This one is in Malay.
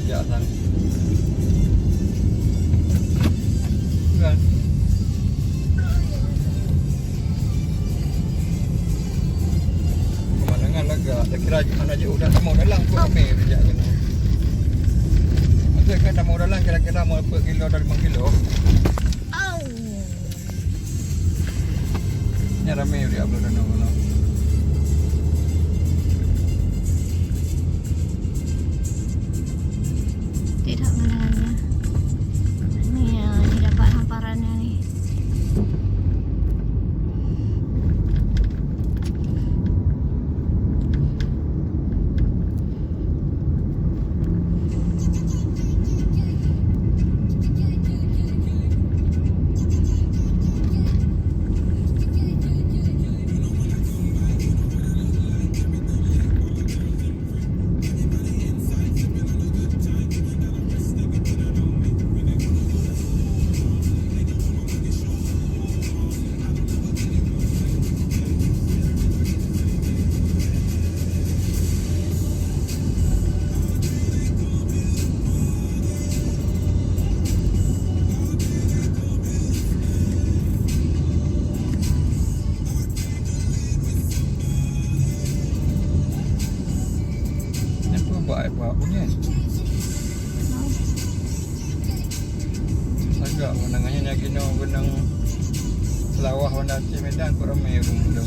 Ya sang. Kan. Pemandangan lega. Tak kira mana je udah mau dalam pun ramai kerja kan. Maksudnya kan dah mau dalam kira-kira mau 4 kilo dari 5 kilo. Au. Ni ramai dia upload dan orang. Tidak mendengarnya. Ni ya, ni dapat hamparannya ni. Buat punya agak pandangannya nak kena benang Selawah Bandar Aceh Medan kau ramai rumah dah.